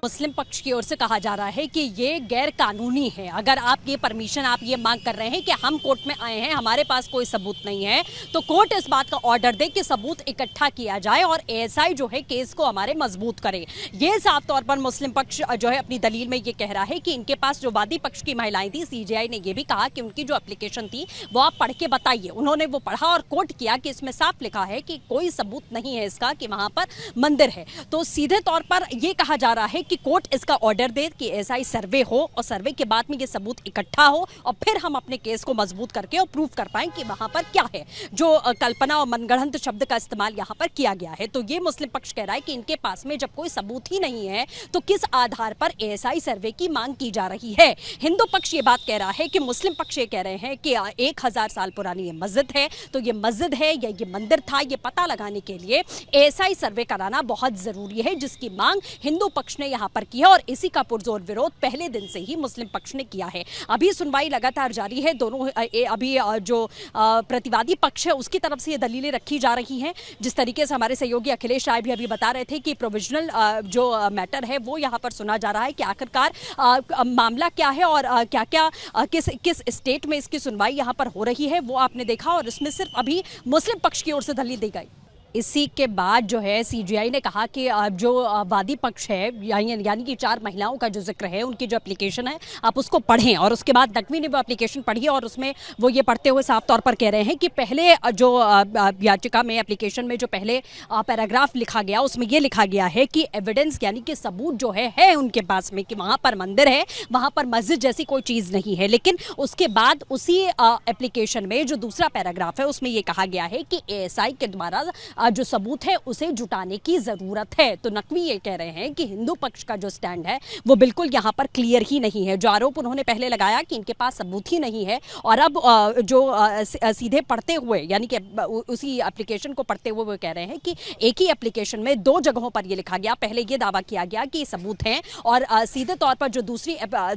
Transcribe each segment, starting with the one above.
मुस्लिम पक्ष की ओर से कहा जा रहा है कि ये गैर कानूनी है। अगर आप ये परमिशन, आप ये मांग कर रहे हैं कि हम कोर्ट में आए हैं, हमारे पास कोई सबूत नहीं है, तो कोर्ट इस बात का ऑर्डर दे कि सबूत इकट्ठा किया जाए और एएसआई जो है केस को हमारे मजबूत करे। ये साफ तौर पर मुस्लिम पक्ष जो है अपनी दलील में ये कह रहा है कि इनके पास जो वादी पक्ष की महिलाएं थी, सीजेआई ने ये भी कहा कि उनकी जो एप्लीकेशन थी वो आप पढ़ के बताइए। उन्होंने वो पढ़ा और कोर्ट किया कि इसमें साफ लिखा है कि कोई सबूत नहीं है इसका कि वहां पर मंदिर है। तो सीधे तौर पर यह कहा जा रहा है कि कोर्ट इसका ऑर्डर दे कि एएसआई सर्वे हो और सर्वे के बाद में ये सबूत इकट्ठा हो और फिर हम अपने केस को मजबूत करके और प्रूव कर पाएं कि वहां पर क्या है। जो कल्पना और मनगढ़ंत शब्द का इस्तेमाल यहां पर किया गया है, तो ये मुस्लिम पक्ष कह रहा है कि इनके पास में जब कोई सबूत ही नहीं है तो किस आधार पर एएसआई सर्वे की मांग की जा रही है। हिंदू पक्ष ये बात कह रहा है कि मुस्लिम पक्ष ये कह रहे हैं कि 1000 साल पुरानी ये मस्जिद है, तो ये मस्जिद है या ये मंदिर था, ये पता लगाने के लिए एएसआई सर्वे कराना बहुत जरूरी है, जिसकी मांग हिंदू पक्ष ने यहां पर की है और इसी का पुरजोर विरोध पहले दिन से ही मुस्लिम पक्ष ने किया है। अभी सुनवाई लगातार जारी है। दोनों अभी जो प्रतिवादी पक्ष है उसकी तरफ से ये दलीलें रखी जा रही हैं। जिस तरीके से हमारे सहयोगी अखिलेश राय भी अभी बता रहे थे कि प्रोविजनल जो मैटर है वो यहाँ पर सुना जा रहा है कि आखिरकार मामला क्या है और क्या क्या किस स्टेट में इसकी सुनवाई यहाँ पर हो रही है वो आपने देखा और इसमें सिर्फ अभी मुस्लिम पक्ष की ओर से दलील दी गई। इसी के बाद जो है सीजेआई ने कहा कि जो वादी पक्ष है यानी कि 4 महिलाओं का जो जिक्र है, उनकी जो एप्लीकेशन है आप उसको पढ़ें। और उसके बाद नकवी ने वो एप्लीकेशन पढ़ी और उसमें वो ये पढ़ते हुए साफ तौर पर कह रहे हैं कि पहले जो याचिका में, एप्लीकेशन में जो पहले पैराग्राफ लिखा गया उसमें ये लिखा गया है कि एविडेंस यानी कि सबूत जो है उनके पास में कि वहाँ पर मंदिर है, वहाँ पर मस्जिद जैसी कोई चीज़ नहीं है। लेकिन उसके बाद उसी एप्लीकेशन में जो दूसरा पैराग्राफ है उसमें ये कहा गया है कि एएसआई के द्वारा जो सबूत है उसे जुटाने की जरूरत है। तो नकवी ये कह रहे हैं कि हिंदू पक्ष का जो स्टैंड है वो बिल्कुल यहाँ पर क्लियर ही नहीं है। जो आरोप उन्होंने पहले लगाया कि इनके पास सबूत ही नहीं है और अब जो सीधे पढ़ते हुए यानी कि उसी एप्लीकेशन को पढ़ते हुए वो कह रहे हैं कि एक ही एप्लीकेशन में 2 जगहों पर ये लिखा गया, पहले ये दावा किया गया कि सबूत हैं और सीधे तौर पर जो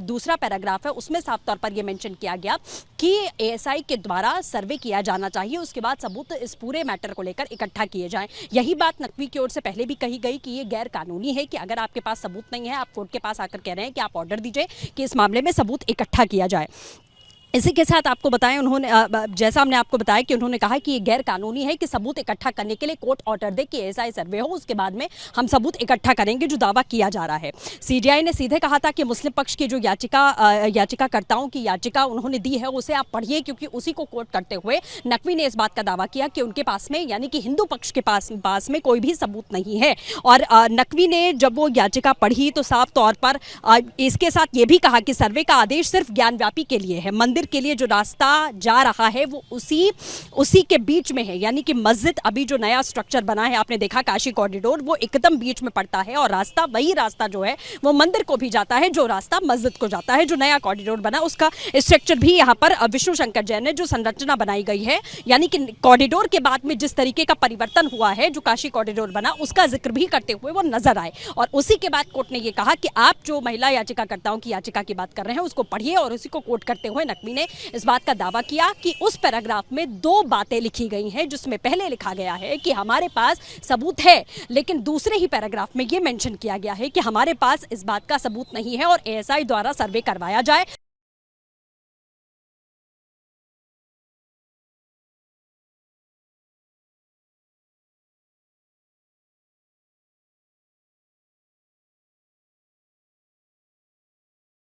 दूसरा पैराग्राफ है उसमें साफ तौर पर यह मेंशन किया गया कि एएसआई के द्वारा सर्वे किया जाना चाहिए, उसके बाद सबूत इस पूरे मैटर को लेकर इकट्ठा किए जाएं। यही बात नकवी की ओर से पहले भी कही गई कि ये गैर कानूनी है कि अगर आपके पास सबूत नहीं है, आप कोर्ट के पास आकर कह रहे हैं कि आप ऑर्डर दीजिए कि इस मामले में सबूत इकट्ठा किया जाए। इसी के साथ आपको बताएं, उन्होंने जैसा हमने आपको बताया कि उन्होंने कहा कि ये गैर कानूनी है कि सबूत इकट्ठा करने के लिए कोर्ट ऑर्डर दे कि एएसआई सर्वे हो, उसके बाद में हम सबूत इकट्ठा करेंगे जो दावा किया जा रहा है। सीजेआई ने सीधे कहा था कि मुस्लिम पक्ष की जो याचिकाकर्ताओं की याचिका उन्होंने दी है उसे आप पढ़िए, क्योंकि उसी को कोर्ट करते हुए नकवी ने इस बात का दावा किया कि उनके पास में यानी कि हिंदू पक्ष के पास में कोई भी सबूत नहीं है। और नकवी ने जब वो याचिका पढ़ी तो साफ तौर पर इसके साथ ये भी कहा कि सर्वे का आदेश सिर्फ ज्ञानव्यापी के लिए है, मंदिर के लिए जो रास्ता जा रहा है वो उसी के बीच में है। यानी कि मस्जिद अभी जो नया स्ट्रक्चर बना है, आपने देखा काशी कॉरिडोर, वो एकदम बीच में पड़ता है और रास्ता वही रास्ता जो है वो मंदिर को भी जाता है, जो रास्ता मस्जिद को जाता है। जो नया कॉरिडोर बना उसका स्ट्रक्चर भी यहाँ पर विष्णु शंकर जैन ने जो संरचना बनाई गई है, यानी कि कॉरिडोर के बाद में जिस तरीके का परिवर्तन हुआ है, जो काशी कॉरिडोर बना उसका जिक्र भी करते हुए वो नजर आए। और उसी के बाद कोर्ट ने ये कहा कि आप जो महिला याचिकाकर्ताओं की याचिका की बात कर रहे हैं उसको पढ़िए और उसी को कोर्ट करते हुए नकवी ने इस बात का दावा किया कि उस पैराग्राफ में 2 बातें लिखी गई हैं, जिसमें पहले लिखा गया है कि हमारे पास सबूत है, लेकिन दूसरे ही पैराग्राफ में यह मेंशन किया गया है कि हमारे पास इस बात का सबूत नहीं है और एएसआई द्वारा सर्वे करवाया जाए।